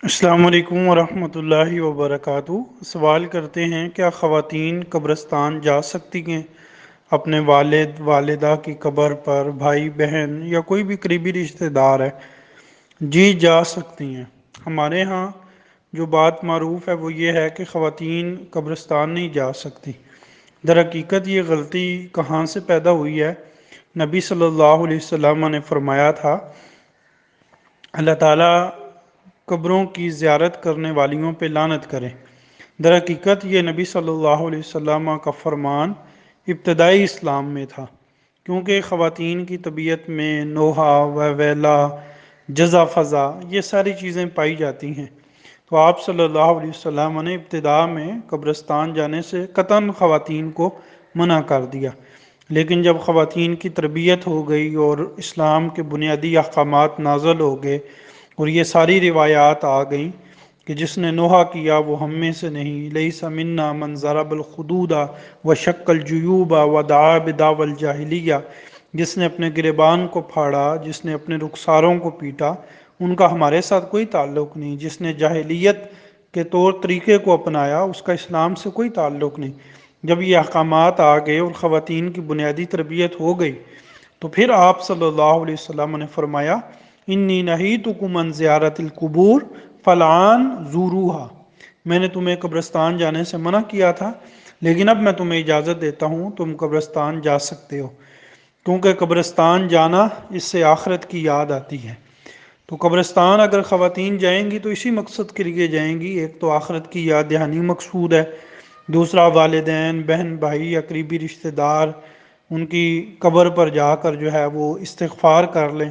السلام علیکم ورحمۃ اللہ وبرکاتہ۔ سوال کرتے ہیں، کیا خواتین قبرستان جا سکتی ہیں؟ اپنے والد والدہ کی قبر پر، بھائی بہن یا کوئی بھی قریبی رشتہ دار ہے؟ جی جا سکتی ہیں۔ ہمارے ہاں جو بات معروف ہے وہ یہ ہے کہ خواتین قبرستان نہیں جا سکتی۔ در حقیقت یہ غلطی کہاں سے پیدا ہوئی ہے؟ نبی صلی اللہ علیہ وسلم نے فرمایا تھا، اللہ تعالیٰ قبروں کی زیارت کرنے والیوں پہ لعنت کرے۔ در حقیقت یہ نبی صلی اللہ علیہ وسلم کا فرمان ابتدائی اسلام میں تھا، کیونکہ خواتین کی طبیعت میں نوحہ ویلا جزا فضا یہ ساری چیزیں پائی جاتی ہیں، تو آپ صلی اللہ علیہ وسلم نے ابتدا میں قبرستان جانے سے قطعاً خواتین کو منع کر دیا۔ لیکن جب خواتین کی تربیت ہو گئی اور اسلام کے بنیادی احکامات نازل ہو گئے اور یہ ساری روایات آ گئیں کہ جس نے نوحہ کیا وہ ہم میں سے نہیں، لیس منا من ضرب الخدود وشق الجیوب ودعا بدعوی الجاہلیہ، جس نے اپنے گریبان کو پھاڑا، جس نے اپنے رخساروں کو پیٹا، ان کا ہمارے ساتھ کوئی تعلق نہیں۔ جس نے جاہلیت کے طور طریقے کو اپنایا اس کا اسلام سے کوئی تعلق نہیں۔ جب یہ احکامات آ گئے اور خواتین کی بنیادی تربیت ہو گئی تو پھر آپ صلی اللہ علیہ وسلم نے فرمایا، انی نہیتکم عن زیارت القبور فالآن زوروہا، میں نے تمہیں قبرستان جانے سے منع کیا تھا، لیکن اب میں تمہیں اجازت دیتا ہوں، تم قبرستان جا سکتے ہو، کیونکہ قبرستان جانا اس سے آخرت کی یاد آتی ہے۔ تو قبرستان اگر خواتین جائیں گی تو اسی مقصد کے لیے جائیں گی، ایک تو آخرت کی یاد دہانی مقصود ہے، دوسرا والدین بہن بھائی یا قریبی رشتہ دار ان کی قبر پر جا کر جو ہے وہ استغفار کر لیں۔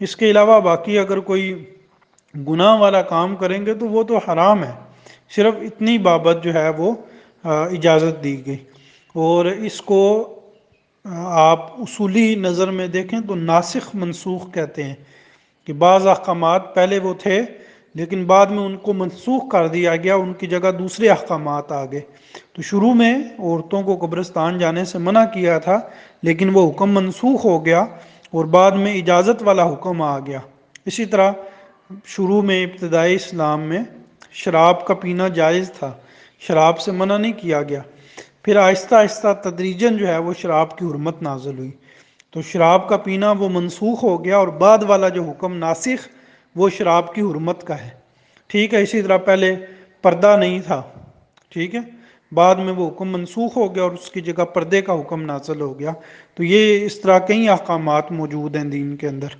اس کے علاوہ باقی اگر کوئی گناہ والا کام کریں گے تو وہ تو حرام ہے، صرف اتنی بابت جو ہے وہ اجازت دی گئی۔ اور اس کو آپ اصولی نظر میں دیکھیں تو ناسخ منسوخ کہتے ہیں، کہ بعض احکامات پہلے وہ تھے لیکن بعد میں ان کو منسوخ کر دیا گیا، ان کی جگہ دوسرے احکامات آ گئے۔ تو شروع میں عورتوں کو قبرستان جانے سے منع کیا تھا، لیکن وہ حکم منسوخ ہو گیا اور بعد میں اجازت والا حکم آ گیا۔ اسی طرح شروع میں ابتدائی اسلام میں شراب کا پینا جائز تھا، شراب سے منع نہیں کیا گیا، پھر آہستہ آہستہ تدریجاً جو ہے وہ شراب کی حرمت نازل ہوئی، تو شراب کا پینا وہ منسوخ ہو گیا اور بعد والا جو حکم ناسخ وہ شراب کی حرمت کا ہے۔ ٹھیک ہے، اسی طرح پہلے پردہ نہیں تھا، ٹھیک ہے، بعد میں وہ حکم منسوخ ہو گیا اور اس کی جگہ پردے کا حکم نازل ہو گیا۔ تو یہ اس طرح کئی احکامات موجود ہیں دین کے اندر۔